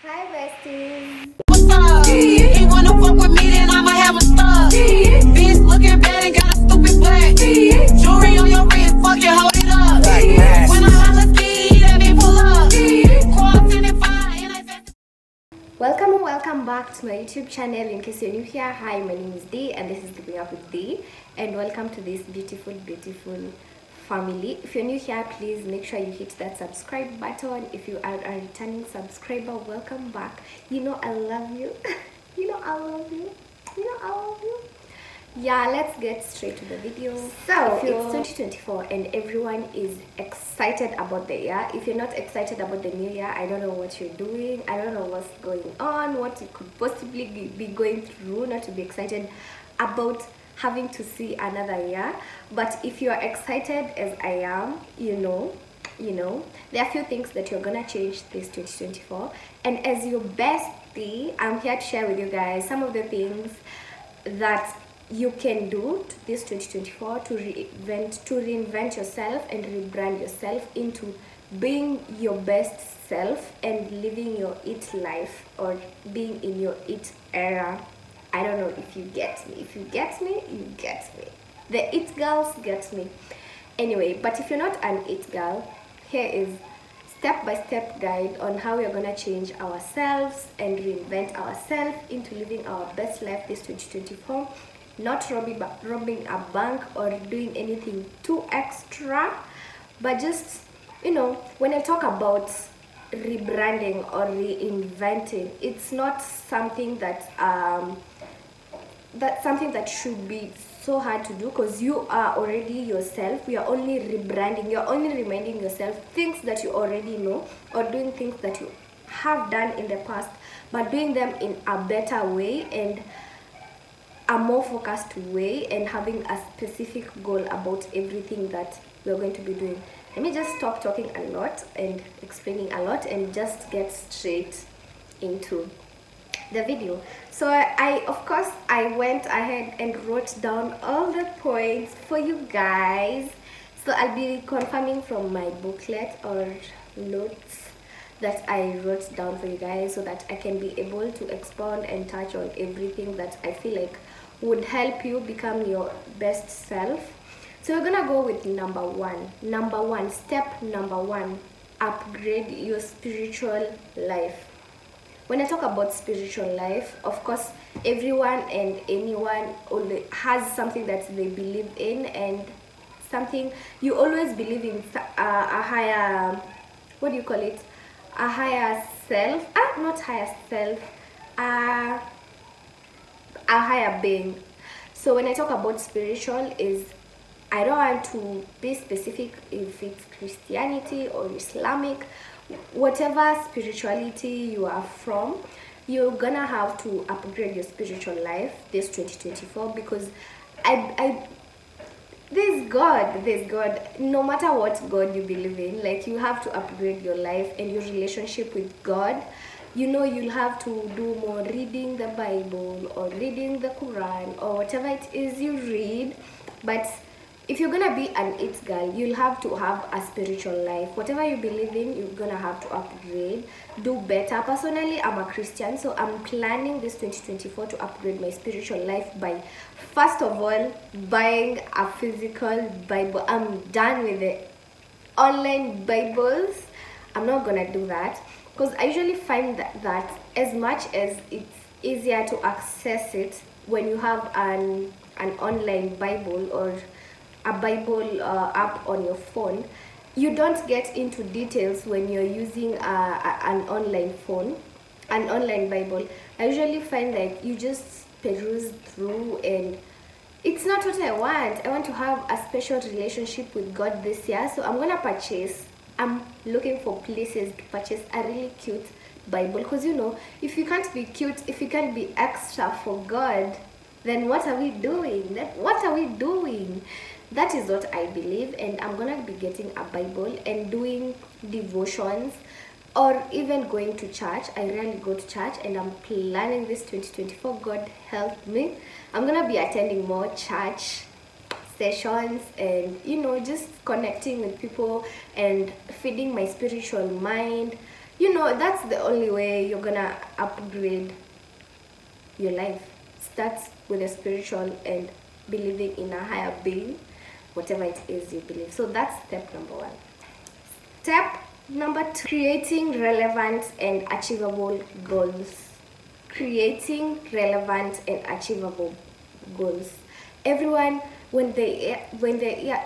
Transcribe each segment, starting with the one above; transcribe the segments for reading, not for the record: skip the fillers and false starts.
Hi besties. What's up? He wanna fuck with me, then I'ma have a stuff. Bitch looking bad and got a stupid black. Jewelry on your wrist, fuck it, hold it up. When I holla ski, that mean pull up. Cross in the fire, and I said. Welcome and welcome back to my YouTube channel. In case you're new here, hi, my name is Dee and this is Keeping Up with Dee, and welcome to this beautiful family. If you're new here, please make sure you hit that subscribe button. If you are a returning subscriber, welcome back. You know I love you. You know I love you. You know I love you. Yeah, let's get straight to the video. So it's 2024 and everyone is excited about the year. If you're not excited about the new year, I don't know what you're doing. I don't know what's going on, what you could possibly be going through not to be excited about having to see another year. But if you're excited as I am, you know there are a few things that you're gonna change this 2024, and as your bestie, I'm here to share with you guys some of the things that you can do to this 2024 to reinvent yourself and rebrand yourself into being your best self and living your it life, or being in your it era. I don't know if you get me. If you get me, you get me. The it girls get me. Anyway, but if you're not an it girl, here is step-by-step guide on how we're gonna change ourselves and reinvent ourselves into living our best life this 2024. Not robbing a bank or doing anything too extra, but just, when I talk about rebranding or reinventing, it's not something that that's something that should be so hard to do, because you are already yourself. We are only rebranding. You're only reminding yourself things that you already know, or doing things that you have done in the past, but doing them in a better way and a more focused way, and having a specific goal about everything that we're going to be doing. Let me just stop talking a lot and explaining a lot and just get straight into the video. So I went ahead and wrote down all the points for you guys. So I'll be confirming from my booklet or notes that I wrote down for you guys, so that I can be able to expound and touch on everything that I feel like would help you become your best self. So we're gonna go with number one. Step number one: upgrade your spiritual life. When I talk about spiritual life, of course, everyone and anyone has something that they believe in, and something you always believe in, a higher, what do you call it? A higher self, not higher self, a higher being. So when I talk about spiritual, I don't want to be specific if it's Christianity or Islamic. Whatever spirituality you are from, you're gonna have to upgrade your spiritual life this 2024, because there's God. No matter what God you believe in, like, you have to upgrade your life and your relationship with God. You'll have to do more reading the Bible or reading the Quran or whatever it is you read. But if you're gonna be an it girl, you'll have to have a spiritual life. Whatever you believe in, you're gonna have to upgrade, do better. Personally, I'm a Christian, so I'm planning this 2024 to upgrade my spiritual life by, first of all, buying a physical Bible. I'm done with the online Bibles. I'm not gonna do that, because I usually find that as much as it's easier to access it when you have an online Bible or a Bible app on your phone, you don't get into details when you're using an online Bible. I usually find like you just peruse through, and it's not what I want. I want to have a special relationship with God this year, so I'm looking for places to purchase a really cute Bible, because if you can't be cute, if you can't be extra for God, then what are we doing? That is what I believe, and I'm gonna be getting a Bible and doing devotions, or even going to church. I rarely go to church, and I'm planning this 2024, God help me, I'm gonna be attending more church sessions, and just connecting with people and feeding my spiritual mind, You know, that's the only way you're gonna upgrade your life. Starts with a spiritual and believing in a higher being, whatever it is you believe. So that's step number 1. Step number 2, creating relevant and achievable goals. Creating relevant and achievable goals. Everyone, when they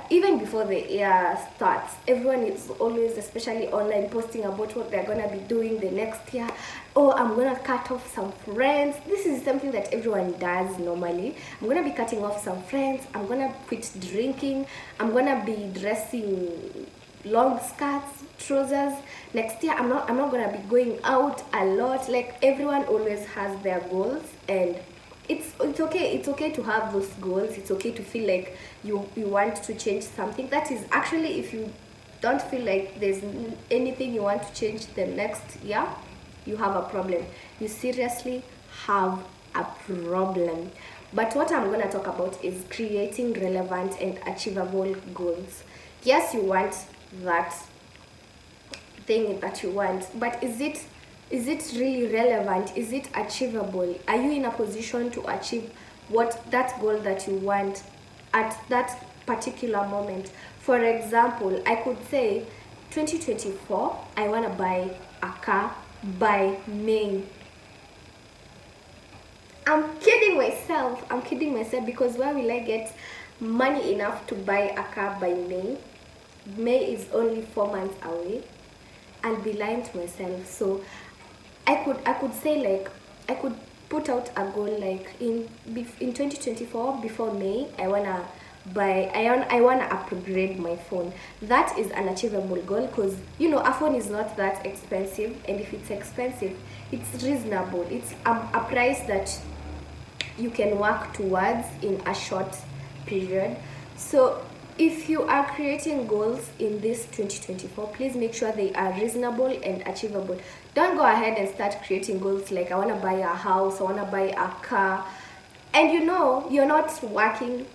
even before the year starts, everyone is always, especially online, posting about what they're gonna be doing the next year. Oh, I'm gonna cut off some friends. This is something that everyone does normally. I'm gonna be cutting off some friends. I'm gonna quit drinking. I'm gonna be dressing long skirts, trousers. Next year I'm not gonna be going out a lot. Like, everyone always has their goals, and it's okay to have those goals. It's okay to feel like you want to change something. That is actually, if you don't feel like there's anything you want to change the next year, you have a problem. You seriously have a problem. But what I'm going to talk about is creating relevant and achievable goals. Yes, you want that thing that you want, but is it really relevant? Is it achievable? Are you in a position to achieve that goal that you want at that particular moment? For example, I could say 2024, I want to buy a car by May. I'm kidding myself because where will I get money enough to buy a car by May? May is only 4 months away. I'll be lying to myself. So I could say, like, I could put out a goal like in 2024, before May, I wanna upgrade my phone. That is an achievable goal, because you know, a phone is not that expensive, and if it's expensive, it's reasonable. It's a price that you can work towards in a short period. So if you are creating goals in this 2024, please make sure they are reasonable and achievable. Don't go ahead and start creating goals like, I want to buy a house, I want to buy a car, and you know you're not working,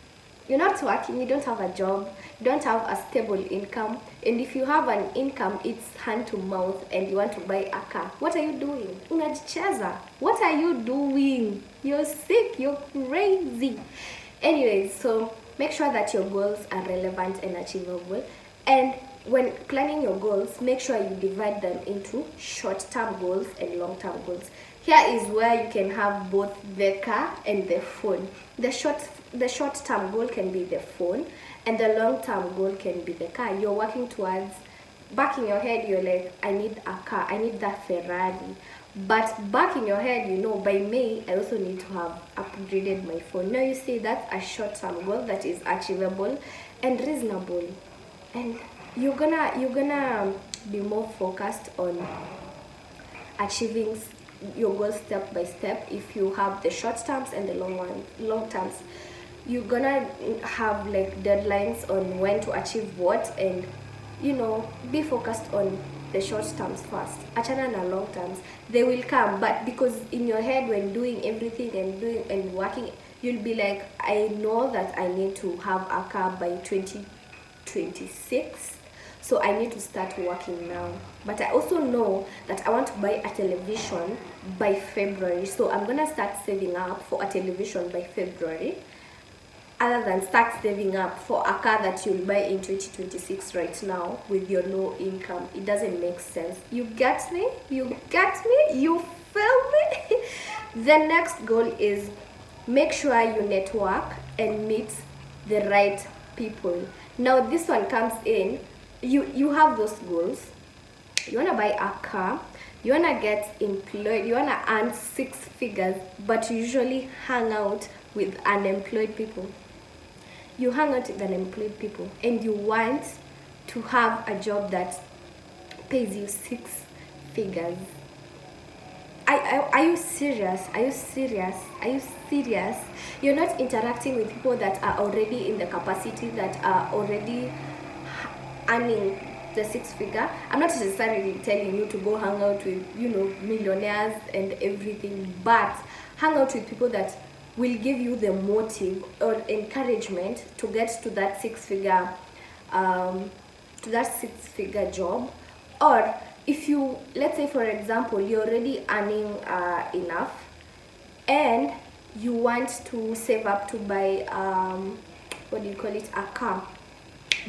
you don't have a job, you don't have a stable income, and if you have an income, it's hand to mouth, and you want to buy a car. What are you doing? Unajicheza. What are you doing? You're sick, you're crazy. Anyways, so make sure that your goals are relevant and achievable. And when planning your goals, make sure you divide them into short-term goals and long-term goals. Here is where you can have both the car and the phone. The short-term goal can be the phone, and the long-term goal can be the car. You're working towards, back in your head, you're like, I need a car, I need that Ferrari. But back in your head, you know, by May, I also need to have upgraded my phone. Now you see, that's a short-term goal that is achievable and reasonable. And you're gonna be more focused on achieving your goals step by step if you have the short terms and the long terms. You're gonna have like deadlines on when to achieve what, and you know, be focused on the short terms first. Achana na long terms, they will come, but because in your head, when doing everything and working, you'll be like, I know that I need to have a car by 2026, so I need to start working now. But I also know that I want to buy a television by February, so I'm gonna start saving up for a television by February, other than start saving up for a car that you'll buy in 2026 right now with your low income. It doesn't make sense. You get me? You feel me? The next goal is make sure you network and meet the right people. Now this one comes in, you have those goals. You want to buy a car, you want to get employed, you want to earn 6 figures, but you usually hang out with unemployed people. You hang out with unemployed people, and you want to have a job that pays you 6 figures. Are you serious? Are you serious? Are you serious? You're not interacting with people that are already in the capacity, that are already earning the 6 figure. I'm not necessarily telling you to go hang out with, you know, millionaires and everything, but hang out with people that will give you the motive or encouragement to get to that 6 figure job, or if you, let's say for example, you're already earning enough and you want to save up to buy what do you call it, a car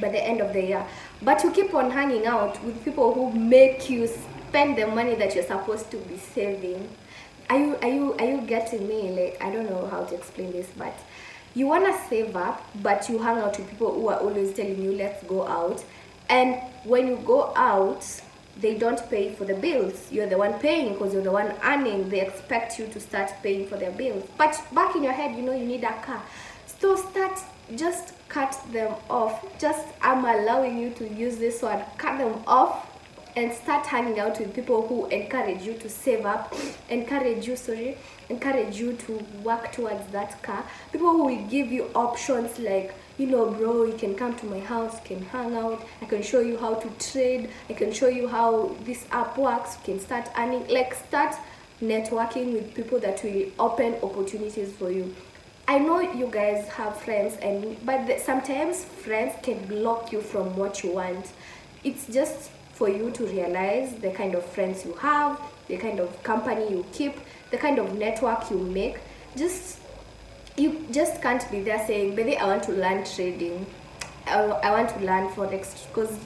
by the end of the year, but you keep on hanging out with people who make you spend the money that you're supposed to be saving. Are you getting me? Like, I don't know how to explain this, but you want to save up, but you hang out with people who are always telling you let's go out, and when you go out they don't pay for the bills. You're the one paying because you're the one earning. They expect you to start paying for their bills, but back in your head you know you need a car. So just cut them off. Just, I'm allowing you to use this word, cut them off, and start hanging out with people who encourage you to save up, encourage you to work towards that car. People who will give you options like, you know, bro, you can come to my house, you can hang out, I can show you how to trade, I can show you how this app works, you can start earning. Like, start networking with people that will open opportunities for you. I know you guys have friends, but sometimes friends can block you from what you want. It's just for you to realize the kind of friends you have, the kind of company you keep, the kind of network you make. You just can't be there saying, baby, I want to learn trading, I want to learn Forex, because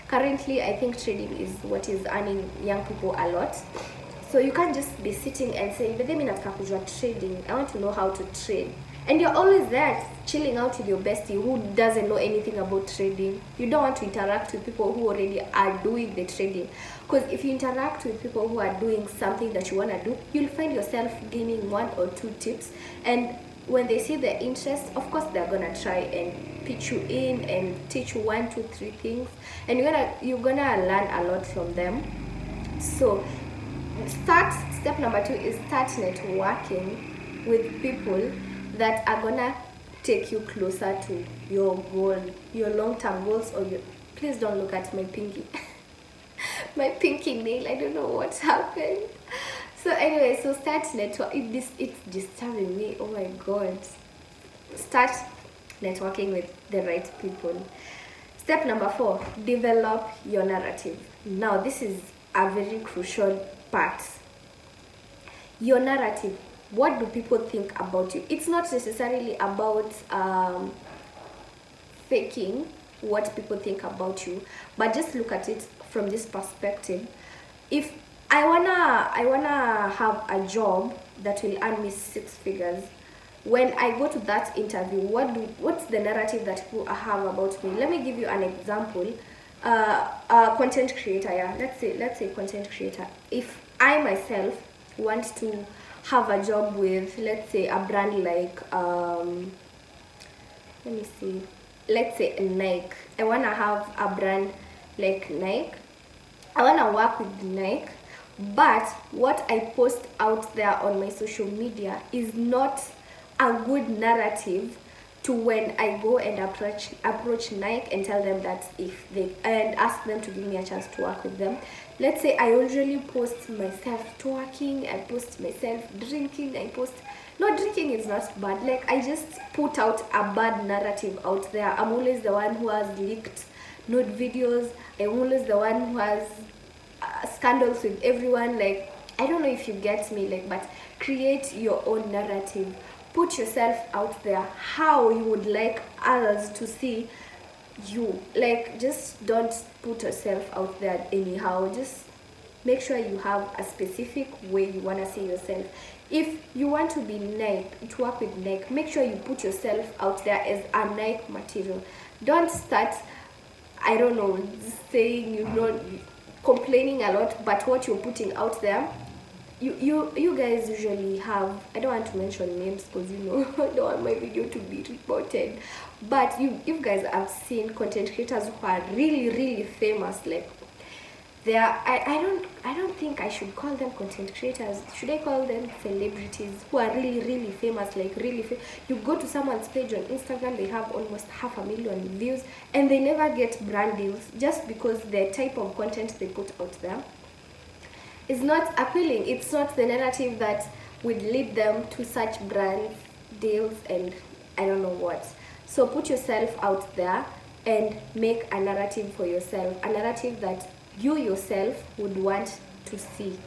currently I think trading is what is earning young people a lot. So you can't just be sitting and saying, baby, mimi nataka kujua trading, I want to know how to trade. And you're always there chilling out with your bestie who doesn't know anything about trading. You don't want to interact with people who already are doing the trading. Because if you interact with people who are doing something that you want to do, you'll find yourself gaining 1 or 2 tips. And when they see the interest, of course they're gonna try and pitch you in and teach you 1, 2, 3 things. And you're gonna learn a lot from them. So step number 2 is start networking with people that are gonna take you closer to your goal, your long-term goals, or your, please don't look at my pinky my pinky nail, I don't know what happened. So anyway, so start networking. It's disturbing me, oh my god. Start networking with the right people. Step number 4, develop your narrative. Now this is a very crucial part. Your narrative. What do people think about you? It's not necessarily about faking what people think about you, but just look at it from this perspective. If I wanna have a job that will earn me 6 figures, when I go to that interview, what's the narrative that people have about me? Let me give you an example. Content creator, yeah. Let's say content creator. If I myself want to have a job with, let's say, a brand like let me see, let's say Nike. I want to have a brand like Nike. I want to work with Nike, but what I post out there on my social media is not a good narrative to when I go and approach Nike and tell them that and ask them to give me a chance to work with them. Let's say I usually post myself twerking, I post myself drinking, no, drinking is not bad, like I just put out a bad narrative out there. I'm always the one who has leaked nude videos, I'm always the one who has scandals with everyone. Like, I don't know if you get me, like, but create your own narrative. Put yourself out there how you would like others to see you. Like, just don't put yourself out there anyhow. Just make sure you have a specific way you want to see yourself. If you want to be Nike, to work with Nike, make sure you put yourself out there as a Nike material. Don't start, I don't know, saying you know, complaining a lot, but what you're putting out there, you guys usually have, I don't want to mention names because, you know, I don't want my video to be reported, but you guys have seen content creators who are really famous. Like, they are, I don't think I should call them content creators. Should I call them celebrities who are really famous? Like, you go to someone's page on Instagram, they have almost 500,000 views, and they never get brand deals just because the type of content they put out there is not appealing. It's not the narrative that would lead them to such brand deals and I don't know what. So put yourself out there and make a narrative for yourself, a narrative that you yourself would want to see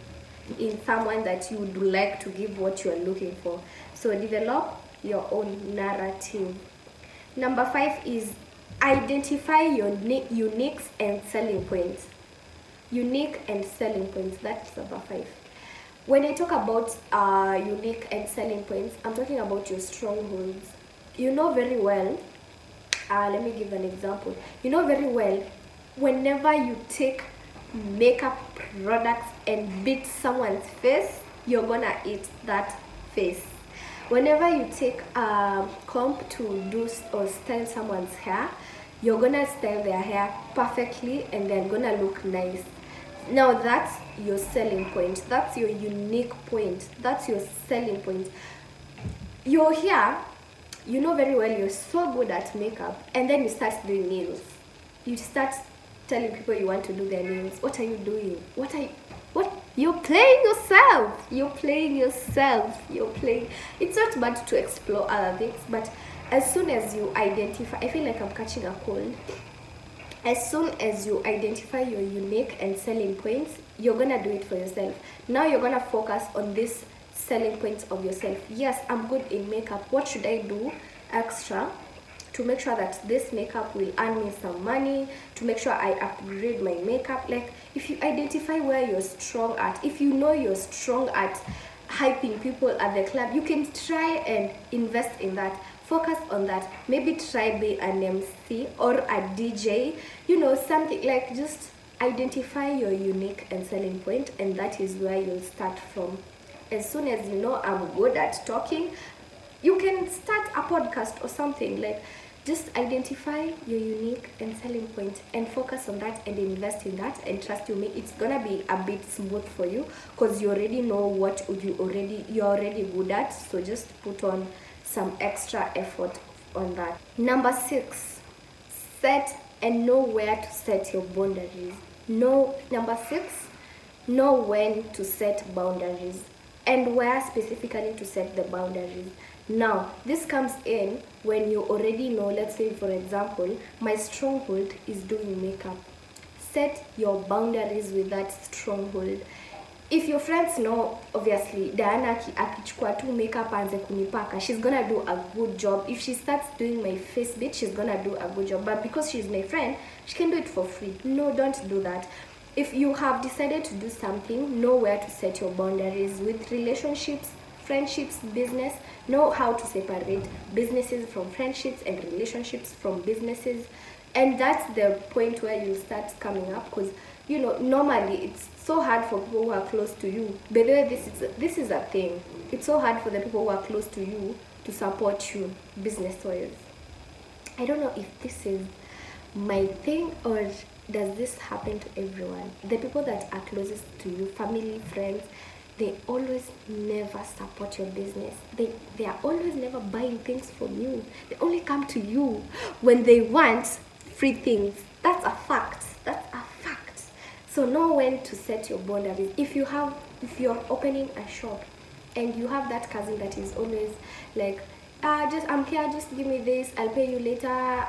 in someone that you would like to give what you are looking for. So develop your own narrative. Number 5 is identify your unique and selling points. Unique and selling points, that's number 5. When I talk about unique and selling points, I'm talking about your strongholds. You know very well, let me give an example. You know very well, whenever you take makeup products and beat someone's face, you're gonna eat that face. Whenever you take a comb to do or style someone's hair, you're gonna style their hair perfectly and they're gonna look nice. Now that's your selling point. That's your unique point. That's your selling point. You're here, you know very well you're so good at makeup, and then you start doing nails. You start telling people you want to do their nails. What are you doing? What? You're playing yourself. You're playing yourself. You're playing. It's not bad to explore other things, but as soon as you identify, I feel like I'm catching a cold. As soon as you identify your unique and selling points, you're gonna do it for yourself. Now you're gonna focus on this selling points of yourself. Yes, I'm good in makeup. What should I do extra to make sure that this makeup will earn me some money, to make sure I upgrade my makeup? Like, if you identify where you're strong at, if you know you're strong at hyping people at the club, you can try and invest in that. Focus on that. Maybe try be an MC or a DJ, you know, something like, just identify your unique and selling point, and that is where you'll start from. As soon as you know I'm good at talking, you can start a podcast or something. Like, just identify your unique and selling point and focus on that and invest in that, and trust you me, it's gonna be a bit smooth for you because you already know what you're already good at. So just put on some extra effort on that. Number 6, set and know where to set your boundaries. Number 6, know when to set boundaries and where specifically to set the boundaries. Now, this comes in when you already know, let's say for example, my stronghold is doing makeup. Set your boundaries with that stronghold. If your friends know, obviously, Diana akichukua tu makeup anze kunipaka, she's gonna do a good job. If she starts doing my face bit, she's gonna do a good job. But because she's my friend, she can do it for free. No, don't do that. If you have decided to do something, know where to set your boundaries. With relationships, friendships, business, know how to separate businesses from friendships and relationships from businesses. And that's the point where you start coming up, because, you know, normally it's so hard for people who are close to you. By the way, this is a thing. It's so hard for the people who are close to you to support you business-wise. I don't know if this is my thing or does this happen to everyone. The people that are closest to you, family, friends, they always never support your business. They are always never buying things from you. They only come to you when they want free things. That's a fact. That's a fact. So know when to set your boundaries. If you're opening a shop and you have that cousin that is always like, I'm here, just give me this, I'll pay you later,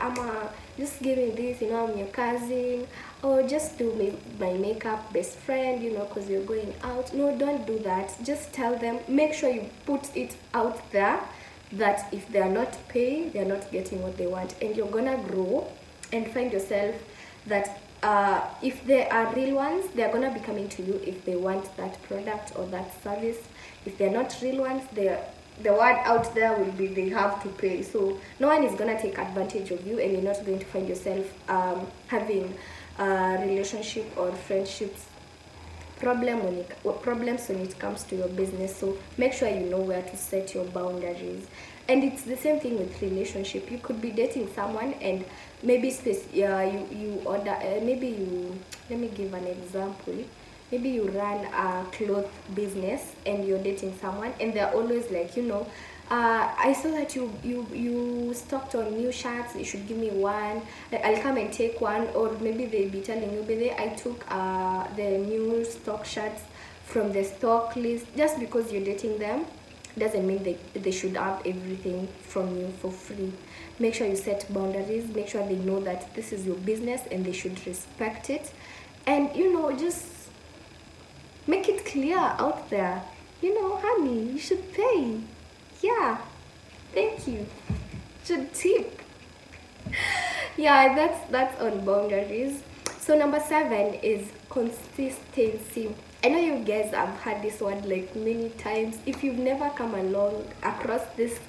just give me this, you know, I'm your cousin, or just do my makeup, best friend, you know, because you're going out. No, don't do that. Just tell them, make sure you put it out there that if they're not paying, they're not getting what they want, and you're gonna grow and find yourself that if they are real ones, they're gonna be coming to you if they want that product or that service. If they're not real ones, the word out there will be they have to pay. So no one is gonna take advantage of you, and you're not going to find yourself having relationship or friendships problems when it comes to your business. So make sure you know where to set your boundaries. And it's the same thing with relationship. You could be dating someone and maybe you order let me give an example. Maybe you run a cloth business and you're dating someone, and they're always like, you know, I saw that you stocked on new shirts, you should give me one, I'll come and take one. Or maybe they'll be telling you, baby, I took the new stock shirts from the stock list. Just because you're dating them doesn't mean they should have everything from you for free. Make sure you set boundaries. Make sure they know that this is your business and they should respect it. And you know, just make it clear out there, you know, honey, you should pay. Yeah, thank you. Should tip. Yeah, that's on boundaries. So number 7 is consistency. I know you guys have heard this word like many times. If you've never come along across this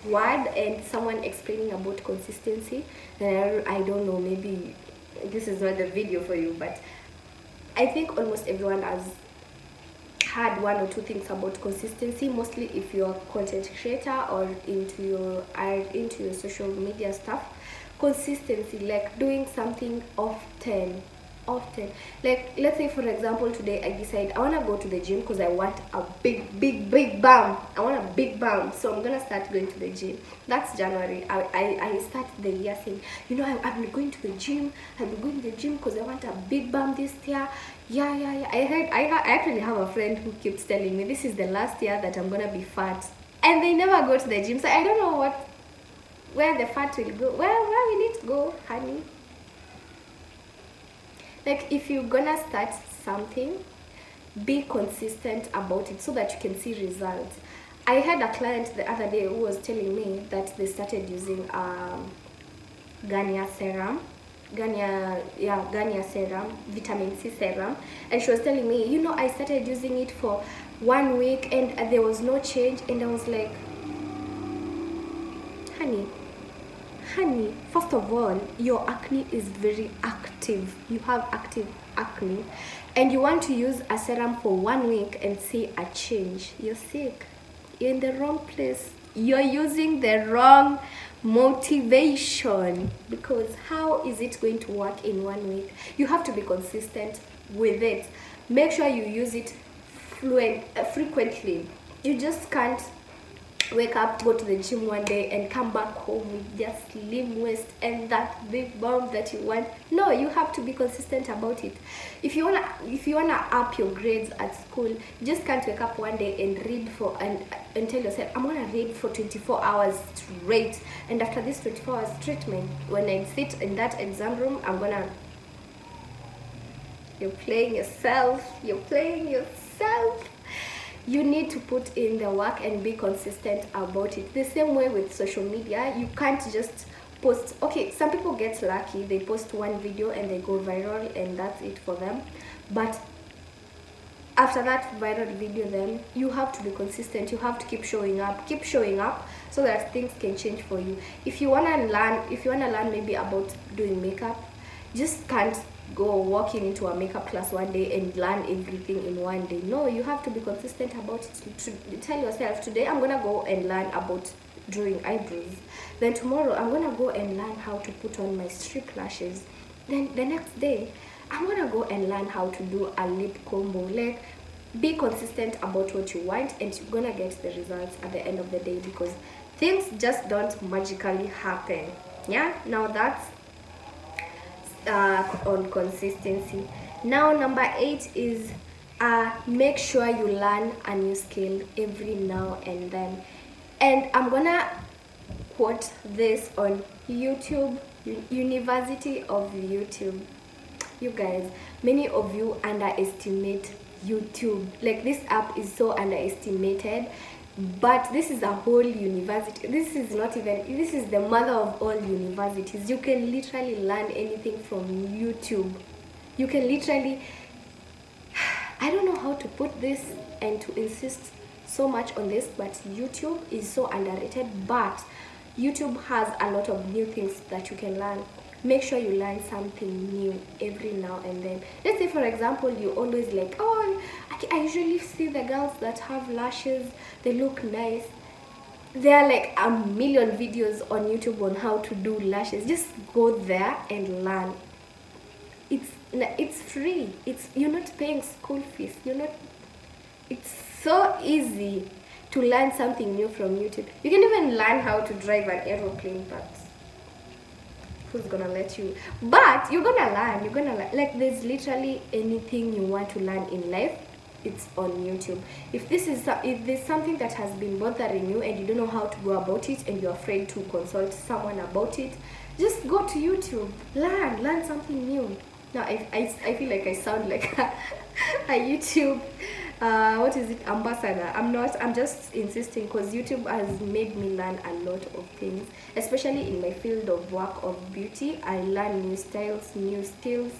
word and someone explaining about consistency, then I don't know, maybe this is not the video for you. But I think almost everyone has had one or two things about consistency, mostly if you're a content creator or into your social media stuff. Consistency, like doing something often. Like, let's say for example, today I decide I want to go to the gym because I want a big bump. I want a big bump, so I'm gonna start going to the gym. That's January. I start the year saying, you know, I've been going to the gym. I've been going to the gym because I want a big bump this year. Yeah. I actually have a friend who keeps telling me this is the last year that I'm gonna be fat, and they never go to the gym. So I don't know where the fat will go. Where will it go, honey? Like, if you're gonna start something, be consistent about it so that you can see results. I had a client the other day who was telling me that they started using Garnier serum, vitamin C serum, and she was telling me, you know, I started using it for 1 week and there was no change. And I was like, honey, first of all, your acne is very active. You have active acne, and you want to use a serum for 1 week and see a change. You're sick. You're in the wrong place. You're using the wrong motivation, because how is it going to work in 1 week? You have to be consistent with it. Make sure you use it frequently. You just can't wake up, go to the gym one day and come back home with just slim waist and that big bump that you want. No, you have to be consistent about it. If you wanna up your grades at school, you just can't wake up one day and read and tell yourself, I'm gonna read for 24 hours straight, and after this 24 hours treatment, when I sit in that exam room, I'm gonna... You're playing yourself. You need to put in the work and be consistent about it. The same way with social media, you can't just post. Okay, some people get lucky, they post one video and they go viral and that's it for them. But after that viral video, then you have to be consistent. You have to keep showing up so that things can change for you. If you wanna learn maybe about doing makeup, just can't go walking into a makeup class one day and learn everything in one day. No, you have to be consistent about it. Tell yourself, today I'm gonna go and learn about drawing eyebrows, then tomorrow I'm gonna go and learn how to put on my strip lashes, then the next day I'm gonna go and learn how to do a lip combo. Like, be consistent about what you want and you're gonna get the results at the end of the day, because things just don't magically happen. Yeah, now that's on consistency. Now number 8 is make sure you learn a new skill every now and then. And I'm gonna quote this on YouTube, University of YouTube. You guys, many of you underestimate YouTube. Like, this app is so underestimated, but this is a whole university. This is the mother of all universities. You can literally learn anything from YouTube. You can literally, I don't know how to put this and to insist so much on this, but YouTube is so underrated. But YouTube has a lot of new things that you can learn. Make sure you learn something new every now and then. Let's say, for example, you always like, oh, I usually see the girls that have lashes, they look nice. There are like a million videos on YouTube on how to do lashes. Just go there and learn. It's free. You're not paying school fees. It's so easy to learn something new from YouTube. You can even learn how to drive an aeroplane, but who's gonna let you? But you're gonna learn. Like, there's literally anything you want to learn in life, it's on YouTube. If there's something that has been bothering you and you don't know how to go about it and you're afraid to consult someone about it, just go to YouTube. Learn something new. Now I feel like I sound like a YouTube what is it, ambassador. I'm not, I'm just insisting because YouTube has made me learn a lot of things, especially in my field of work of beauty. I learn new styles, new skills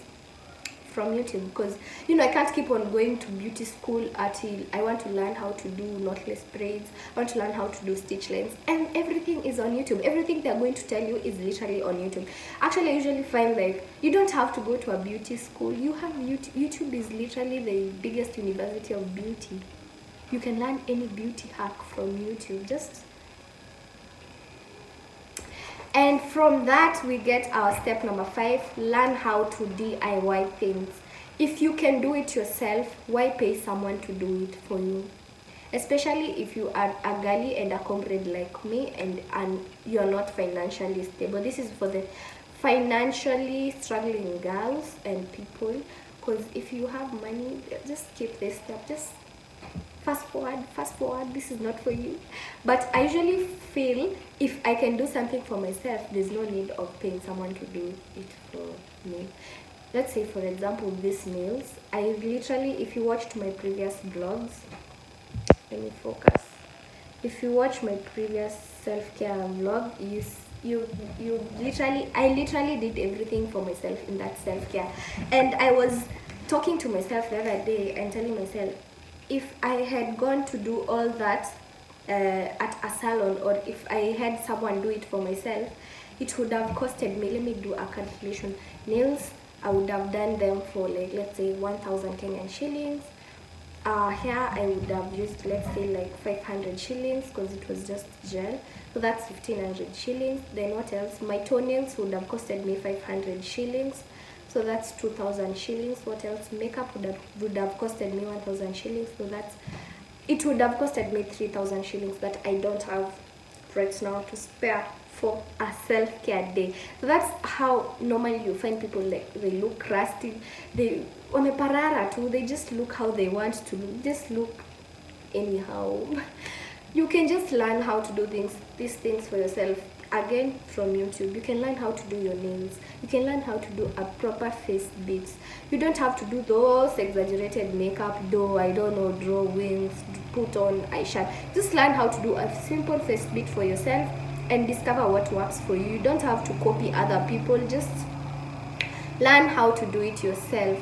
from YouTube, because you know I can't keep on going to beauty school until I want to learn how to do knotless braids, I want to learn how to do stitch lines, and everything is on YouTube. Everything they're going to tell you is literally on YouTube. Actually, I usually find like you don't have to go to a beauty school. You have YouTube. YouTube is literally the biggest university of beauty. You can learn any beauty hack from YouTube. And from that we get our step number 5, learn how to DIY things. If you can do it yourself, why pay someone to do it for you? Especially if you are a girly and a comrade like me, and you're not financially stable. This is for the financially struggling girls and people, because if you have money, just skip this step, just fast forward, this is not for you. But I usually feel if I can do something for myself, there's no need of paying someone to do it for me. Let's say for example these nails, I literally, if you watched my previous vlogs, let me focus, if you watch my previous self-care vlog, I literally did everything for myself in that self-care. And I was talking to myself the other day and telling myself, if I had gone to do all that at a salon, or if I had someone do it for myself, it would have costed me, let me do a calculation, nails I would have done them for like, let's say 1,000 Kenyan shillings. Hair I would have used, let's say like 500 shillings because it was just gel, so that's 1,500 shillings. Then what else, my toenails would have costed me 500 shillings, so that's 2,000 shillings. What else, makeup would have costed me 1,000 shillings, so that's, it would have costed me 3,000 shillings that I don't have right now to spare for a self-care day. So that's how normally you find people, like they look crusty, they on a parara too, they just look how they want to look, just look anyhow. You can just learn how to do these things for yourself. Again, from YouTube, you can learn how to do your nails, you can learn how to do a proper face beats. You don't have to do those exaggerated makeup, though, I don't know, draw wings, put on eyeshadow. Just learn how to do a simple face beat for yourself and discover what works for you. You don't have to copy other people, just learn how to do it yourself.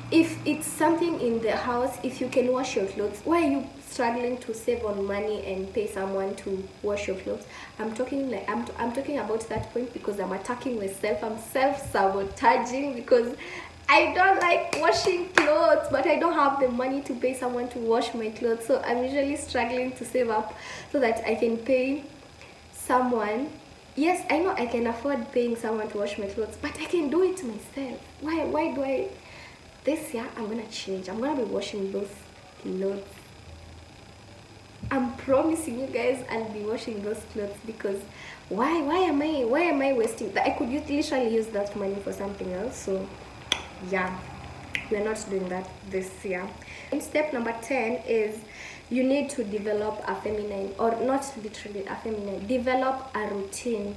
If it's something in the house, if you can wash your clothes, why are you struggling to save on money and pay someone to wash your clothes? I'm talking about that point because I'm attacking myself. I'm self-sabotaging because I don't like washing clothes, but I don't have the money to pay someone to wash my clothes. So I'm usually struggling to save up so that I can pay someone. Yes, I know I can afford paying someone to wash my clothes, but I can do it myself. Why do I? This year I'm gonna change. I'm gonna be washing those clothes. I'm promising you guys I'll be washing those clothes, because why am I wasting that? I could literally use that money for something else. So yeah, we're not doing that this year. And step number 10 is you need to develop a feminine, or not literally a feminine, develop a routine.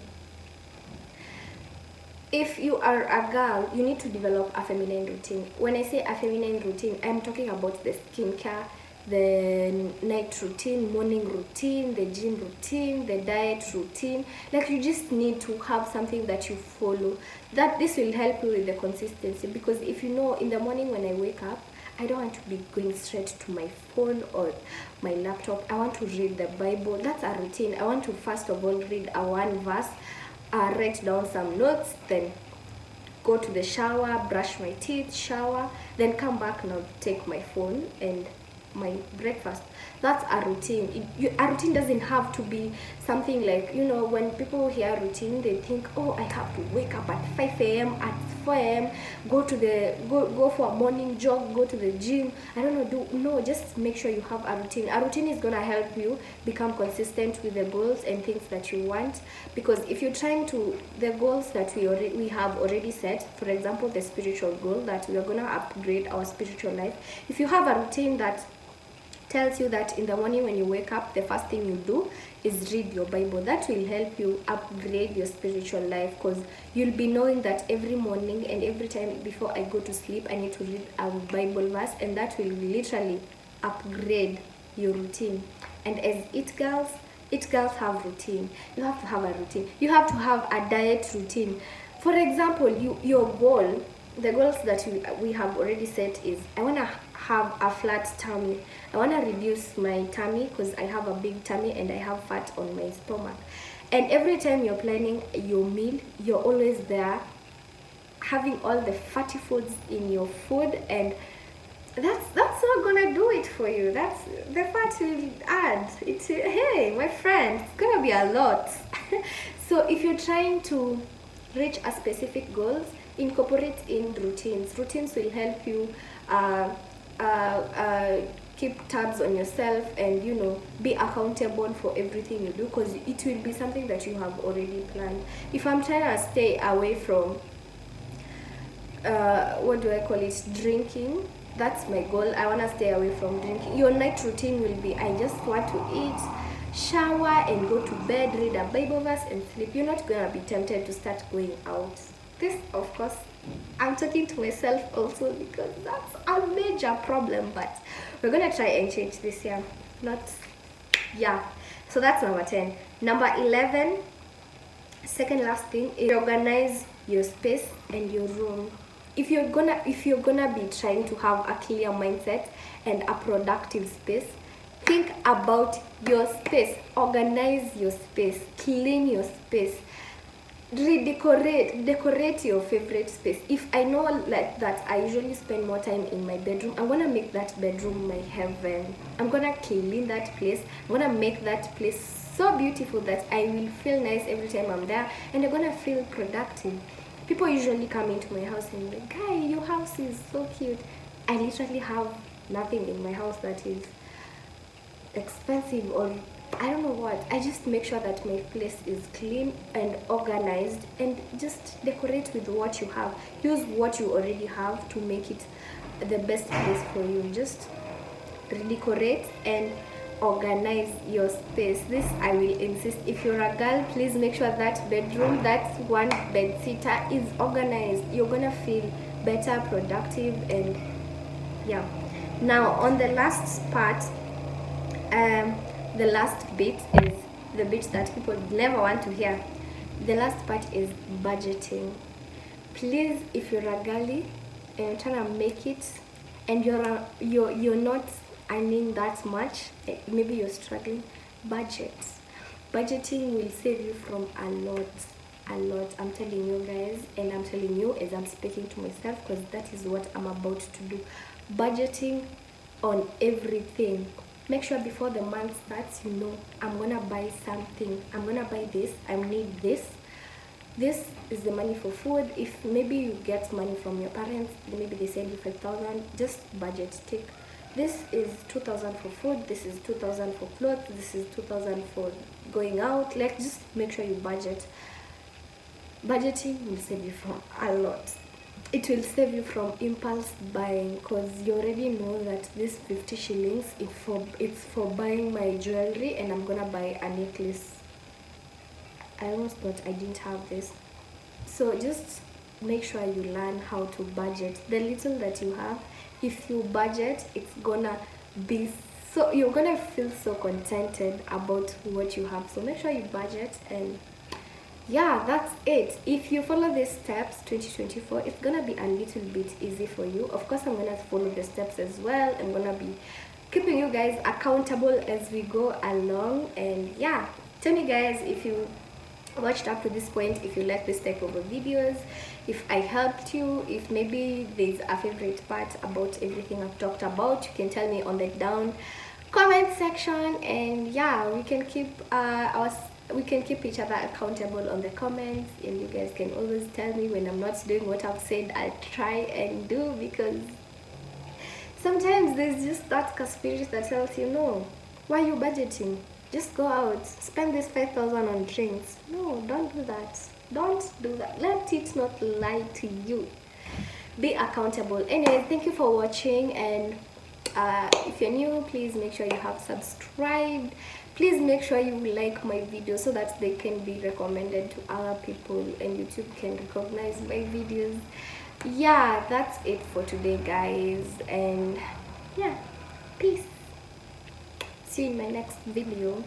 If you are a girl, you need to develop a feminine routine. When I say a feminine routine, I'm talking about the skincare, the night routine, morning routine, the gym routine, the diet routine. Like, you just need to have something that you follow. That this will help you with the consistency, because if you know, in the morning when I wake up, I don't want to be going straight to my phone or my laptop. I want to read the Bible. That's a routine. I want to first of all read a one verse, write down some notes, then go to the shower, brush my teeth, shower, then come back, now take my phone and my breakfast. That's a routine. A routine doesn't have to be something like, you know, when people hear routine, they think, oh, I have to wake up at 5 a.m, at 4 a.m, go for a morning jog, go to the gym. I don't know, no, just make sure you have a routine. A routine is gonna help you become consistent with the goals and things that you want, because if you're trying to, the goals that we have already set, for example, the spiritual goal that we are gonna upgrade our spiritual life, if you have a routine that tells you that in the morning when you wake up, the first thing you do is read your Bible. That will help you upgrade your spiritual life, because you'll be knowing that every morning and every time before I go to sleep, I need to read a Bible verse, and that will literally upgrade your routine. And as it girls have routine. You have to have a routine. You have to have a diet routine. For example, your goal, the goals that we have already set is, I want to have a flat tummy. I want to reduce my tummy because I have a big tummy and I have fat on my stomach. And every time you're planning your meal, you're always there having all the fatty foods in your food, and that's not gonna do it for you. That's the fat will add. It's, hey my friend, it's gonna be a lot. So if you're trying to reach a specific goals, incorporate in routines. Routines will help you keep tabs on yourself and, you know, be accountable for everything you do, because it will be something that you have already planned. If I'm trying to stay away from what do I call it, drinking, that's my goal. I want to stay away from drinking. Your night routine will be, I just want to eat, shower and go to bed, read a Bible verse and sleep. You're not gonna be tempted to start going out. This, of course, I'm talking to myself also, because that's a major problem, but we're gonna try and change this year. So that's number 10. Number 11, second last thing, is organize your space and your room. If you're gonna be trying to have a clear mindset and a productive space, think about your space. Organize your space, clean your space, decorate your favorite space. If I know like that I usually spend more time in my bedroom, I'm gonna make that bedroom my heaven. I'm gonna clean that place. I'm gonna make that place so beautiful that I will feel nice every time I'm there, and I'm gonna feel productive. People usually come into my house and like, guy, your house is so cute. I literally have nothing in my house that is expensive, or I don't know what. I just make sure that my place is clean and organized, and just decorate with what you have. Use what you already have to make it the best place for you. Just redecorate and organize your space. This I will insist. If you're a girl, please make sure that bedroom, that one bed sitter is organized. You're gonna feel better, productive, and yeah. Now on the last part, the last bit is the bit that people never want to hear. The last part is budgeting. Please, if you're a girlie and you're trying to make it, and you're not earning that much, maybe you're struggling, budgeting will save you from a lot. I'm telling you guys, and I'm telling you as I'm speaking to myself, because that is what I'm about to do. Budgeting on everything. Make sure before the month starts, you know, I'm gonna buy something, I'm gonna buy this, I need this is the money for food. If maybe you get money from your parents, maybe they send you 5,000, just budget. Take, this is 2,000 for food, this is 2,000 for clothes, this is 2,000 for going out. Like, just make sure you budget. Budgeting will save you from a lot. It will save you from impulse buying, because you already know that this 50 shillings it's for buying my jewelry, and I'm gonna buy a necklace. I almost thought I didn't have this. So just make sure you learn how to budget. The little that you have, if you budget, it's gonna be so, you're gonna feel so contented about what you have. So make sure you budget, and yeah, that's it. If you follow these steps, 2024, it's gonna be a little bit easy for you. Of course, I'm gonna follow the steps as well. I'm gonna be keeping you guys accountable as we go along. And yeah, tell me guys if you watched up to this point, if you like this type of videos, if I helped you, if maybe there's a favorite part about everything I've talked about, you can tell me on the down comment section. And yeah, we can keep each other accountable on the comments, and you guys can always tell me when I'm not doing what I've said I'll try and do, because sometimes there's just that spirit that tells you, no, why are you budgeting? Just go out, spend this 5,000 on drinks. No, don't do that. Don't do that. Let it not lie to you. Be accountable. Anyway, thank you for watching, and If you're new, please make sure you have subscribed. Please make sure you like my videos so that they can be recommended to other people and YouTube can recognize my videos. Yeah, that's it for today, guys, and yeah, peace. See you in my next video.